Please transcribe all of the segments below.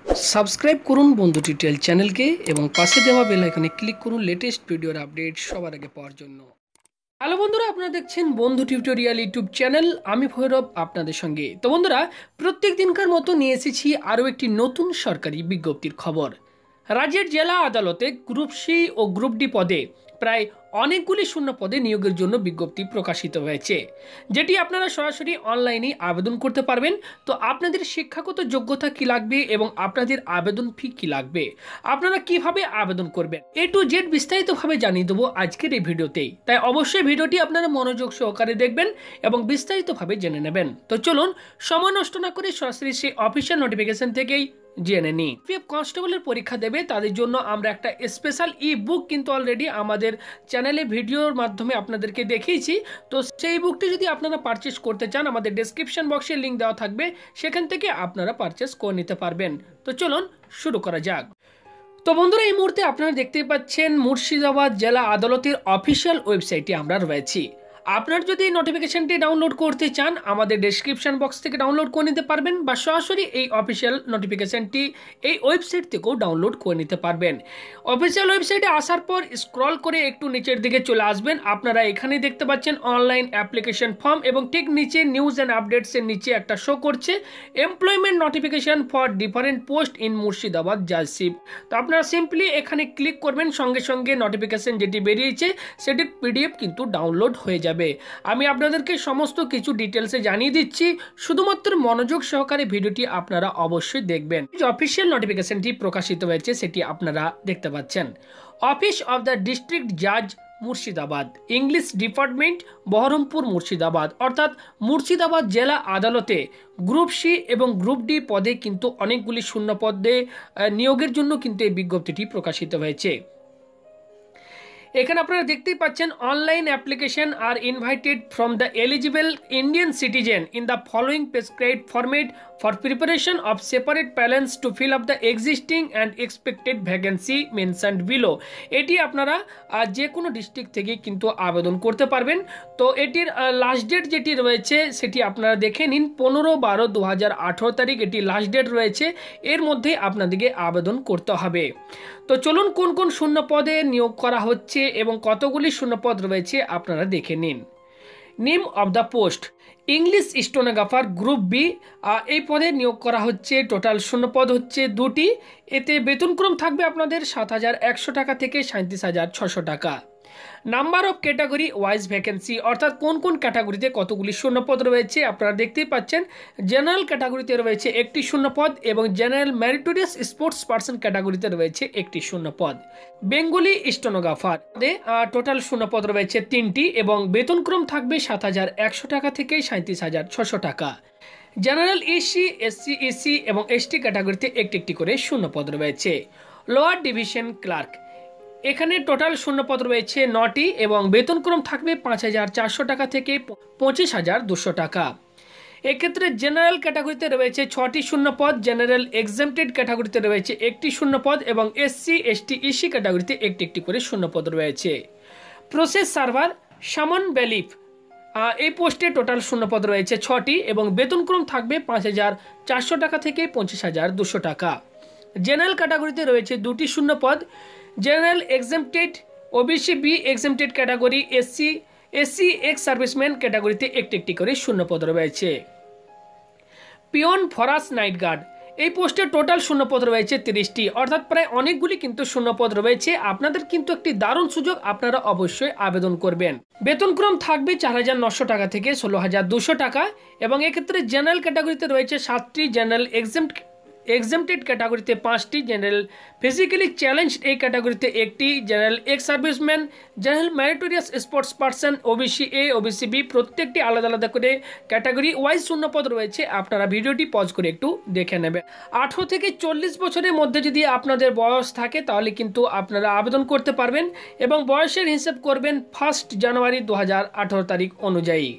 Subscribe করুন বন্ধু tutorial চ্যানেলকে এবং পাশে দেওয়া বেল আইকনে ক্লিক করুন লেটেস্ট ভিডিওর আপডেট সবার আগে পাওয়ার জন্য। হ্যালো বন্ধুরা, আপনারা দেখছেন বন্ধু টিউটোরিয়াল ইউটিউব চ্যানেল। আমি ভৈরব আপনাদের সঙ্গে। তো বন্ধুরা, প্রত্যেক দিনকার মতো নিয়ে এসেছি আরও একটি নতুন সরকারি বিজ্ঞপ্তির খবর। রাজ্যের জেলা আদালতে গ্রুপ সি ও গ্রুপ ডি পদে প্রায় অনেকগুলি শূন্য পদে নিয়োগের জন্য বিজ্ঞপ্তি প্রকাশিত হয়েছে, যেটি আপনারা সরাসরি অনলাইনে আবেদন করতে পারবেন। তো আপনাদের শিক্ষাগত যোগ্যতা কি লাগবে এবং আপনাদের আবেদন ফি কি লাগবে, আপনারা কিভাবে আবেদন করবেন, এ টু জেড বিস্তারিতভাবে জানিয়ে দেবো আজকের এই ভিডিওতেই। তাই অবশ্যই ভিডিওটি আপনারা মনোযোগ সহকারে দেখবেন এবং বিস্তারিতভাবে জেনে নেবেন। তো চলুন সময় নষ্ট না করে সরাসরি সেই অফিসিয়াল নোটিফিকেশন থেকেই জেনে নিই। কনস্টেবলের পরীক্ষা দেবে তাদের জন্য আমরা একটা স্পেশাল ই বুক কিন্তু অলরেডি আমাদের চ্যানেলে ভিডিওর মাধ্যমে আপনাদেরকে দেখিয়েছি। তো সেই বুকটি যদি আপনারা পারচেস করতে চান, আমাদের ডেসক্রিপশন বক্সে লিঙ্ক দেওয়া থাকবে, সেখান থেকে আপনারা পারচেস করে নিতে পারবেন। তো চলুন শুরু করা যাক। তো বন্ধুরা, এই মুহূর্তে আপনারা দেখতেই পাচ্ছেন মুর্শিদাবাদ জেলা আদালতের অফিসিয়াল ওয়েবসাইটে আমরা রয়েছি। আপনার যদি এই নোটিফিকেশনটি ডাউনলোড করতে চান, আমাদের ডেসক্রিপশন বক্স থেকে ডাউনলোড করে নিতে পারবেন, বা সরাসরি এই অফিসিয়াল নোটিফিকেশনটি এই ওয়েবসাইট থেকেও ডাউনলোড করে নিতে পারবেন। অফিসিয়াল ওয়েবসাইটে আসার পর স্ক্রল করে একটু নিচের দিকে চলে আসবেন। আপনারা এখানে দেখতে পাচ্ছেন অনলাইন অ্যাপ্লিকেশন ফর্ম, এবং ঠিক নিচে নিউজ অ্যান্ড আপডেটসের নিচে একটা শো করছে employment notification for different post in Murshidabad judgeship. তো আপনারা সিম্পলি এখানে ক্লিক করবেন, সঙ্গে সঙ্গে নোটিফিকেশন যেটি বেরিয়েছে সেটির পিডিএফ কিন্তু ডাউনলোড হয়ে যাবে। আমি আপনাদেরকে সমস্ত কিছু ডিটেলসে জানিয়ে দিচ্ছি, শুধুমাত্র মনোযোগ সহকারে ভিডিওটি আপনারা অবশ্যই দেখবেন। যে অফিসিয়াল নোটিফিকেশনটি প্রকাশিত হয়েছে সেটি আপনারা দেখতে পাচ্ছেন। অফিস অফ দ্য ডিস্ট্রিক্ট জাজ মুর্শিদাবাদ, ইংলিশ ডিপার্টমেন্ট, বহরমপুর মুর্শিদাবাদ, অর্থাৎ মুর্শিদাবাদ জেলা আদালতে গ্রুপ সি এবং গ্রুপ ডি পদে কিন্তু অনেকগুলি শূন্য পদে নিয়োগের জন্য কিন্তু এই বিজ্ঞপ্তিটি প্রকাশিত হয়েছে। এখানে আপনারা দেখতেই পাচ্ছেন online application are invited from the eligible Indian citizen in the following prescribed format for preparation of separate panels to fill up the existing and expected vacancy mentioned below. এটি আপনারা যে কোনো ডিস্ট্রিক্ট থেকে কিন্তু আবেদন করতে পারবেন। তো এটির লাস্ট ডেট যেটি রয়েছে সেটি আপনারা দেখে নিন, 15/12/2018 তারিখ এটি লাস্ট ডেট রয়েছে। এর মধ্যে আপনাদেরকে আবেদন করতে হবে। তো চলুন কোন কোন শূন্য পদে নিয়োগ করা হচ্ছে এবং কতগুলি শূন্য পদ রয়েছে আপনারা দেখে নিন। Name of the post, English stenographer group B, এই পদে নিয়োগ করা হচ্ছে। টোটাল শূন্য পদ হচ্ছে 2টি। এতে বেতনক্রম থাকবে আপনাদের 7,100 টাকা থেকে 37,600 টাকা। Number of category wise vacancy, অর্থাৎ কোন কোন ক্যাটাগরিতে কতগুলি শূন্যপদ রয়েছে আপনারা দেখতেই পাচ্ছেন। জেনারেল ক্যাটাগরিতে রয়েছে একটি শূন্যপদ এবং জেনারেল মেরিটোরিয়াস স্পোর্টস পার্সন ক্যাটাগরিতে রয়েছে একটি শূন্যপদ। বেঙ্গলি স্টেনোগ্রাফার টোটাল শূন্যপদ রয়েছে 3টি এবং বেতনক্রম থাকবে 7,100 টাকা থেকে 37,600 টাকা। জেনারেল এসসি, এসসি, এসসি এবং এসটি ক্যাটাগরিতে একটি একটি করে শূন্যপদ রয়েছে। লোয়ার ডিভিশন ক্লার্ক, এখানে টোটাল শূন্যপদ রয়েছে 9টি এবং বেতনক্রম থাকবে 5,400 টাকা থেকে 25,200 টাকা। এক্ষেত্রে জেনারেল ক্যাটাগরিতে রয়েছে 6টি শূন্যপদ, জেনারেল এক্সামটেড ক্যাটাগরিতে রয়েছে একটি শূন্যপদ এবং এসসি, এসটি, ইসি ক্যাটাগরিতে একটি একটি করে শূন্যপদ রয়েছে। প্রসেস সার্ভার সামন বেলিফ, এই পোস্টে টোটাল শূন্যপদ রয়েছে 6টি এবং বেতনক্রম থাকবে 5,400 টাকা থেকে 25,200 টাকা। জেনারেল ক্যাটাগরিতে রয়েছে 2টি শূন্যপদ, general exempted OBC B exempted category, SC ex serviceman ক্যাটাগরিতে একটি একটি করে শূন্যপদ রয়েছে। পিয়ন ফরাস নাইট গার্ড, এই পোস্টে টোটাল শূন্যপদ রয়েছে 30টি, অর্থাৎ প্রায় অনেকগুলি কিন্তু শূন্যপদ রয়েছে। আপনাদের কিন্তু একটি দারুণ সুযোগ, আপনারা অবশ্যই আবেদন করবেন। বেতনক্রম থাকবে 4,900 টাকা থেকে 16,200 টাকা এবং এক্ষেত্রে জেনারেল ক্যাটাগরিতে রয়েছে 7টি, জেনারেল এক্সামটেড ক্যাটাগরিতে 5টি, জেনারেল ফিজিক্যালি চ্যালেঞ্জ এই ক্যাটাগরিতে একটি, general ex serviceman, general meritorious sports person, OBC A, OBC B, প্রত্যেকটি আলাদা আলাদা করে ক্যাটাগরি ওয়াইজ শূন্যপদ রয়েছে। আপনারা ভিডিওটি পজ করে একটু দেখে নেবেন। 18 থেকে 40 বছরের মধ্যে যদি আপনাদের বয়স থাকে তাহলে কিন্তু আপনারা আবেদন করতে পারবেন এবং বয়সের হিসেব করবেন 1 জানুয়ারি 2018 তারিখ অনুযায়ী।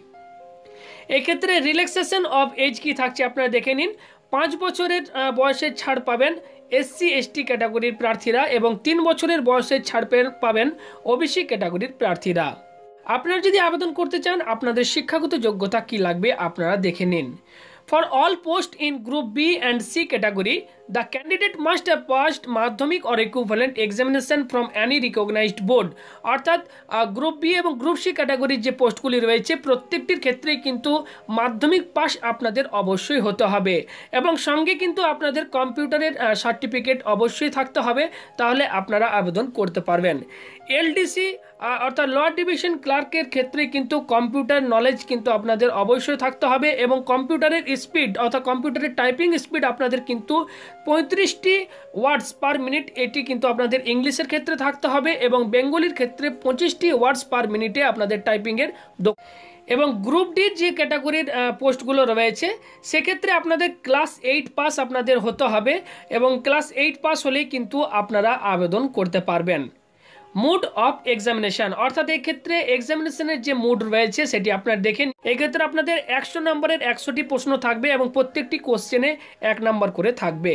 এক্ষেত্রে রিল্যাক্সেশন অফ এজ কি থাকছে আপনারা দেখে নিন। 5 বছরের বয়সের ছাড় পাবেন এসসি, এসটি ক্যাটাগরির প্রার্থীরা এবং 3 বছরের বয়সের ছাড় পাবেন ওবিসি ক্যাটাগরির প্রার্থীরা। আপনারা যদি আবেদন করতে চান, আপনাদের শিক্ষাগত যোগ্যতা কি লাগবে আপনারা দেখে নিন। For all posts in Group B and C category, the candidate must have passed মাধ্যমিক or equivalent examination from any recognized board. অর্থাৎ গ্রুপ বি এবং গ্রুপ সি ক্যাটাগরির যে পোস্টগুলি রয়েছে প্রত্যেকটির ক্ষেত্রেই কিন্তু মাধ্যমিক পাস আপনাদের অবশ্যই হতে হবে এবং সঙ্গে কিন্তু আপনাদের কম্পিউটারের সার্টিফিকেট অবশ্যই থাকতে হবে, তাহলে আপনারা আবেদন করতে পারবেন। এলডিসি অর্থাৎ ল ডিভিশন ক্লার্কের ক্ষেত্রে কিন্তু কম্পিউটার নলেজ কিন্তু আপনাদের অবশ্যই থাকতে হবে এবং কম্পিউটারের স্পিড অর্থাৎ কম্পিউটারের টাইপিং স্পিড আপনাদের কিন্তু 35টি ওয়ার্ডস পার মিনিট, এটি কিন্তু আপনাদের ইংলিশের ক্ষেত্রে থাকতে হবে এবং বেঙ্গলির ক্ষেত্রে 25টি ওয়ার্ডস পার মিনিটে আপনাদের টাইপিংয়ের এবং গ্রুপ ডি যে ক্যাটাগরির পোস্টগুলো রয়েছে সেক্ষেত্রে আপনাদের ক্লাস 8 পাস আপনাদের হতে হবে এবং ক্লাস 8 পাস হলেই কিন্তু আপনারা আবেদন করতে পারবেন। মুড অফ এক্সামিনেশন অর্থাৎ এই ক্ষেত্রে এক্সামিনেশনের যে মুড রয়েছে সেটি আপনারা দেখেন। এই ক্ষেত্রে আপনাদের 100 নম্বরের 100টি প্রশ্ন থাকবে এবং প্রত্যেকটি কোশ্চেনে 1 নম্বর করে থাকবে।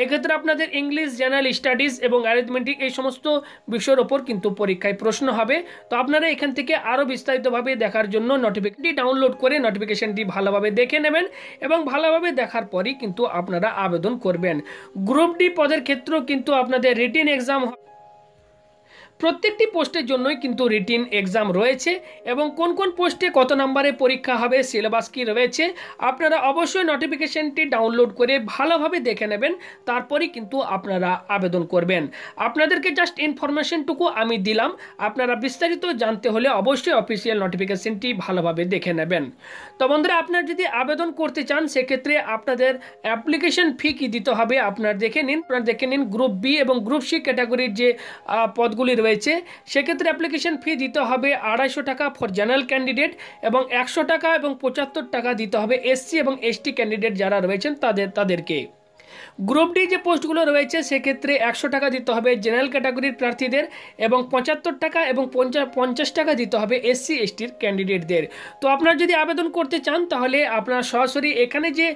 এক্ষেত্রে আপনাদের ইংলিশ, জেনারেল স্টাডিজ এবং অ্যারিথমেটিক এই সমস্ত বিষয়ের ওপর কিন্তু পরীক্ষায় প্রশ্ন হবে। তো আপনারা এখান থেকে আরও বিস্তারিতভাবে দেখার জন্য নোটিফিকেশনটি ডাউনলোড করে নোটিফিকেশনটি ভালোভাবে দেখে নেবেন এবং ভালোভাবে দেখার পরই কিন্তু আপনারা আবেদন করবেন। গ্রুপ ডি পদের ক্ষেত্রেও কিন্তু আপনাদের রিটেন এক্সাম, প্রত্যেকটি পোস্টের জন্যই কিন্তু রিটেন এক্সাম রয়েছে এবং কোন কোন পোস্টে কত নম্বরে পরীক্ষা হবে, সিলেবাস কি রয়েছে আপনারা অবশ্যই নোটিফিকেশনটি ডাউনলোড করে ভালোভাবে দেখে নেবেন, তারপরেই কিন্তু আপনারা আবেদন করবেন। আপনাদেরকে জাস্ট ইনফরমেশনটুকু আমি দিলাম, আপনারা বিস্তারিত জানতে হলে অবশ্যই অফিসিয়াল নোটিফিকেশনটি ভালোভাবে দেখে নেবেন। তো বন্ধুরা, আপনারা যদি আবেদন করতে চান সেক্ষেত্রে আপনাদের অ্যাপ্লিকেশন ফি কি দিতে হবে আপনারা দেখে নিন। গ্রুপ বি এবং গ্রুপ সি ক্যাটাগরির যে পদগুলি রয়েছে সেক্ষেত্রে অ্যাপ্লিকেশন ফি দিতে হবে 250 টাকা ফর জেনারেল ক্যান্ডিডেট এবং 100 টাকা এবং 75 টাকা দিতে হবে এসসি এবং এসটি ক্যান্ডিডেট যারা রয়েছেন তাদেরকে। গ্রুপ ডি যে পোস্টগুলো রয়েছে সেক্ষেত্রে 100 টাকা দিতে হবে জেনারেল ক্যাটাগরির প্রার্থীদের এবং 75 টাকা এবং 50 টাকা দিতে হবে এসসি এসটির ক্যান্ডিডেটদের। তো আপনারা যদি আবেদন করতে চান তাহলে আপনারা সরাসরি এখানে যে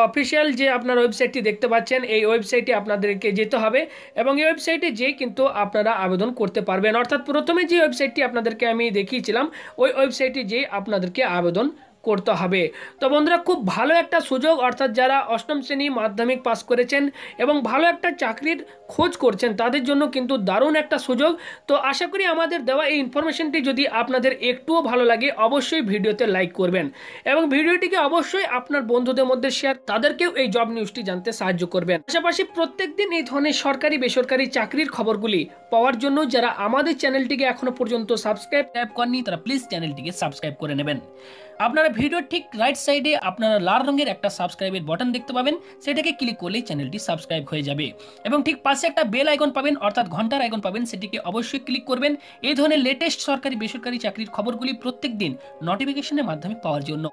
অফিসিয়াল যে আপনার ওয়েবসাইটটি দেখতে পাচ্ছেন এই ওয়েবসাইটে আপনাদেরকে যেতে হবে এবং এই ওয়েবসাইটে যেয়ে কিন্তু আপনারা আবেদন করতে পারবেন। অর্থাৎ প্রথমে যে ওয়েবসাইটটি আপনাদেরকে আমি দেখিয়েছিলাম ওই ওয়েবসাইটে যেয়ে আপনাদেরকে আবেদন করতে হবে। তো বন্ধুরা, খুব ভালো একটা সুযোগ, অর্থাৎ যারা অষ্টম শ্রেণী মাধ্যমিক পাস করেছেন এবং ভালো একটা চাকরির খোঁজ করছেন তাদের জন্য কিন্তু দারুণ একটা সুযোগ। তো আশা করি আমাদের দেওয়া এই ইনফরমেশনটি যদি আপনাদের একটুও ভালো লাগে অবশ্যই ভিডিওতে লাইক করবেন এবং ভিডিওটিকে অবশ্যই আপনার বন্ধুদের মধ্যে শেয়ার, তাদেরকেও এই জব নিউজটি জানতে সাহায্য করবেন। পাশাপাশি প্রত্যেকদিন এই ধরনের সরকারি বেসরকারি চাকরির খবরগুলি পাওয়ার জন্য যারা আমাদের চ্যানেলটিকে এখনো পর্যন্ত সাবস্ক্রাইব করেননি তারা প্লিজ চ্যানেলটিকে সাবস্ক্রাইব করে নেবেন। আপনারা ভিডিওর ঠিক রাইট সাইডে আপনারা লাল রঙের একটা সাবস্ক্রাইবের বাটন দেখতে পাবেন, সেটাকে ক্লিক করলেই চ্যানেলটি সাবস্ক্রাইব হয়ে যাবে এবং ঠিক পাশে একটা বেল আইকন পাবেন অর্থাৎ ঘন্টার আইকন পাবেন, সেটিকে অবশ্যই ক্লিক করবেন এই ধরনের লেটেস্ট সরকারি বেসরকারি চাকরির খবরগুলি প্রত্যেক দিন নোটিফিকেশনের মাধ্যমে পাওয়ার জন্য।